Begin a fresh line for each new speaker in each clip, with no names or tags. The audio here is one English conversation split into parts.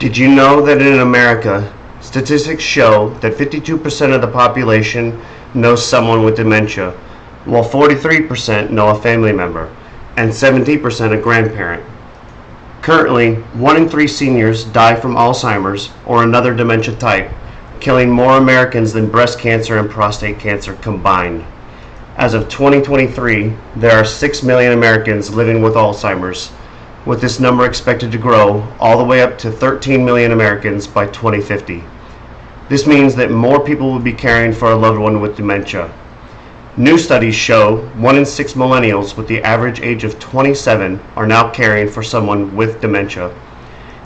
Did you know that in America, statistics show that 52% of the population knows someone with dementia, while 43% know a family member, and 70% a grandparent? Currently, 1 in 3 seniors die from Alzheimer's or another dementia type, killing more Americans than breast cancer and prostate cancer combined. As of 2023, there are 6 million Americans living with Alzheimer's, with this number expected to grow all the way up to 13 million Americans by 2050. This means that more people will be caring for a loved one with dementia. New studies show 1 in 6 millennials with the average age of 27 are now caring for someone with dementia.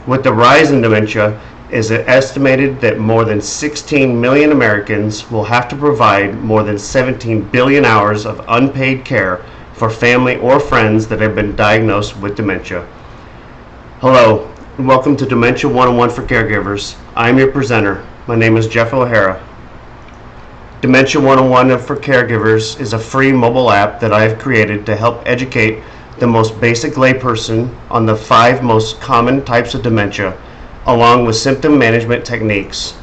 With the rise in dementia, it is estimated that more than 16 million Americans will have to provide more than 17 billion hours of unpaid care for family or friends that have been diagnosed with dementia. Hello, and welcome to Dementia 101 for Caregivers. I am your presenter. My name is Jeff O'Hara. Dementia 101 for Caregivers is a free mobile app that I have created to help educate the most basic layperson on the 5 most common types of dementia, along with symptom management techniques.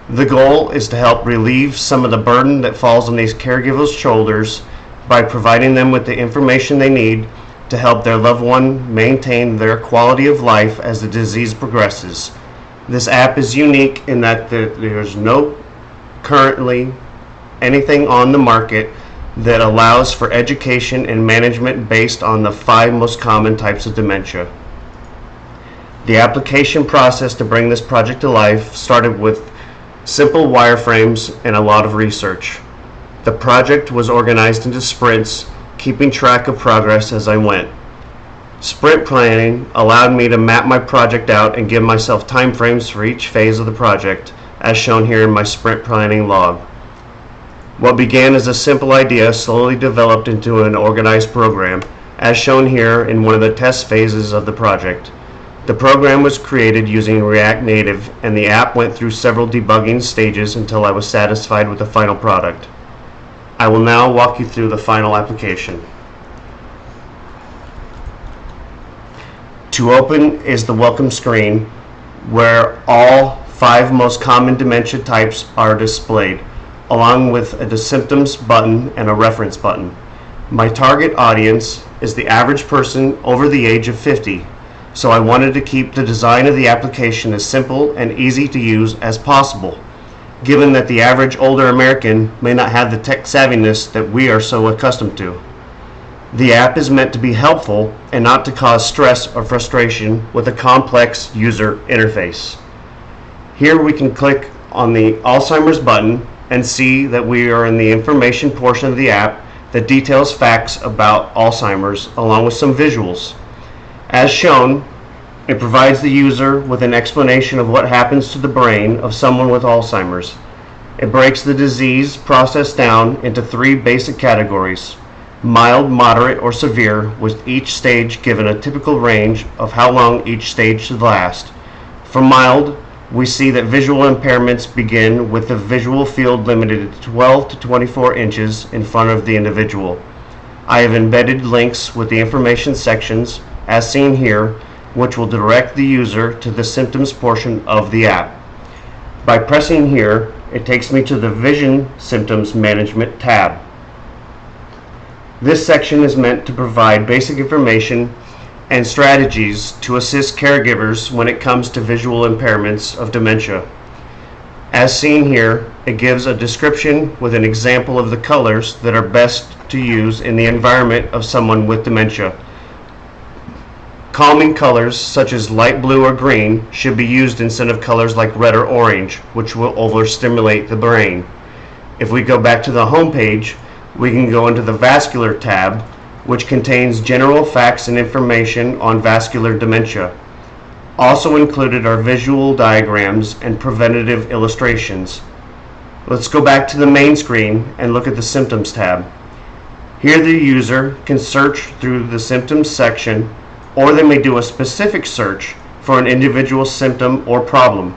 The goal is to help relieve some of the burden that falls on these caregivers' shoulders by providing them with the information they need to help their loved one maintain their quality of life as the disease progresses. This app is unique in that there's no currently anything on the market that allows for education and management based on the 5 most common types of dementia. The application process to bring this project to life started with simple wireframes and a lot of research. The project was organized into sprints, keeping track of progress as I went. Sprint planning allowed me to map my project out and give myself timeframes for each phase of the project, as shown here in my sprint planning log. What began as a simple idea slowly developed into an organized program, as shown here in one of the test phases of the project. The program was created using React Native, and the app went through several debugging stages until I was satisfied with the final product. I will now walk you through the final application. To open is the welcome screen, where all 5 most common dementia types are displayed, along with the symptoms button and a reference button. My target audience is the average person over the age of 50, so I wanted to keep the design of the application as simple and easy to use as possible, given that the average older American may not have the tech savviness that we are so accustomed to. The app is meant to be helpful and not to cause stress or frustration with a complex user interface. Here we can click on the Alzheimer's button and see that we are in the information portion of the app that details facts about Alzheimer's along with some visuals. As shown, it provides the user with an explanation of what happens to the brain of someone with Alzheimer's. It breaks the disease process down into 3 basic categories: mild, moderate, or severe, with each stage given a typical range of how long each stage should last. For mild, we see that visual impairments begin with the visual field limited to 12 to 24 inches in front of the individual. I have embedded links with the information sections, as seen here, which will direct the user to the symptoms portion of the app. By pressing here, it takes me to the Vision Symptoms Management tab. This section is meant to provide basic information and strategies to assist caregivers when it comes to visual impairments of dementia. As seen here, it gives a description with an example of the colors that are best to use in the environment of someone with dementia. Calming colors such as light blue or green should be used instead of colors like red or orange, which will overstimulate the brain. If we go back to the home page, we can go into the Vascular tab, which contains general facts and information on vascular dementia. Also included are visual diagrams and preventative illustrations. Let's go back to the main screen and look at the Symptoms tab. Here the user can search through the symptoms section, or they may do a specific search for an individual symptom or problem.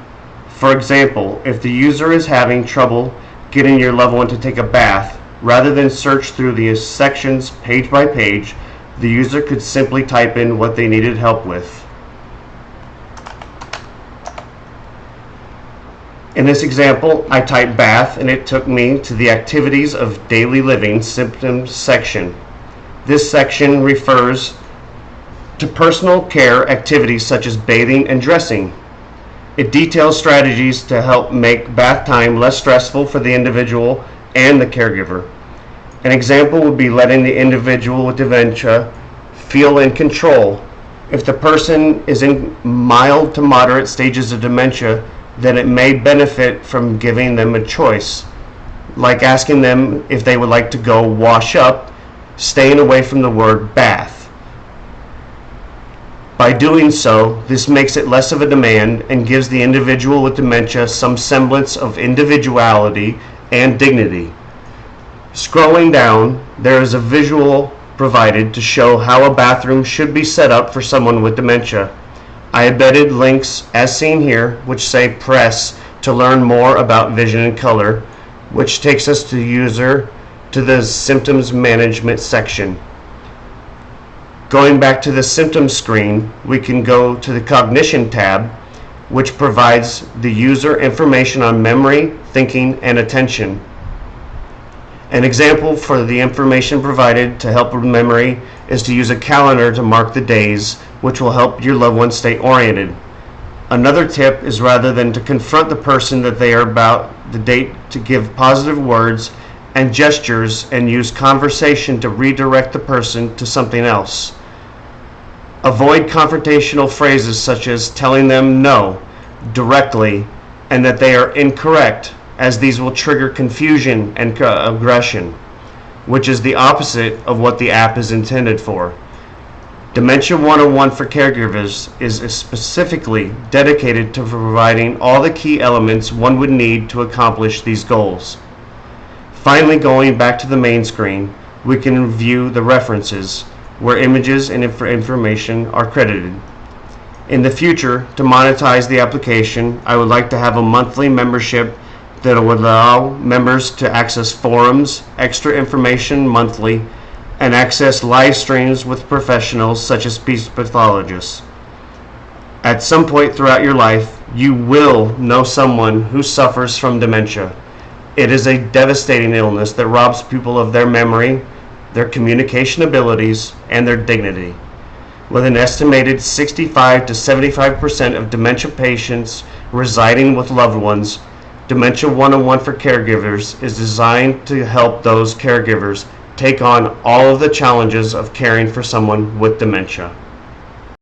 For example, if the user is having trouble getting your loved one to take a bath, rather than search through the sections page by page, the user could simply type in what they needed help with. In this example, I typed bath and it took me to the activities of daily living symptoms section. This section refers to personal care activities such as bathing and dressing. It details strategies to help make bath time less stressful for the individual and the caregiver. An example would be letting the individual with dementia feel in control. If the person is in mild to moderate stages of dementia, then it may benefit from giving them a choice, like asking them if they would like to go wash up, staying away from the word bath. By doing so, this makes it less of a demand and gives the individual with dementia some semblance of individuality and dignity. Scrolling down, there is a visual provided to show how a bathroom should be set up for someone with dementia. I embedded links as seen here, which say press to learn more about vision and color, which takes us to the symptoms management section. Going back to the symptoms screen, we can go to the cognition tab, which provides the user information on memory, thinking, and attention. An example for the information provided to help with memory is to use a calendar to mark the days, which will help your loved one stay oriented. Another tip is, rather than to confront the person that they are about the date, to give positive words and gestures and use conversation to redirect the person to something else. Avoid confrontational phrases such as telling them no directly and that they are incorrect, as these will trigger confusion and aggression, which is the opposite of what the app is intended for. Dementia 101 for Caregivers is specifically dedicated to providing all the key elements one would need to accomplish these goals. Finally, going back to the main screen, we can view the references, where images and information are credited. In the future, to monetize the application, I would like to have a monthly membership that would allow members to access forums, extra information monthly, and access live streams with professionals such as speech pathologists. At some point throughout your life, you will know someone who suffers from dementia. It is a devastating illness that robs people of their memory, their communication abilities, and their dignity. With an estimated 65 to 75% of dementia patients residing with loved ones, Dementia 101 for Caregivers is designed to help those caregivers take on all of the challenges of caring for someone with dementia.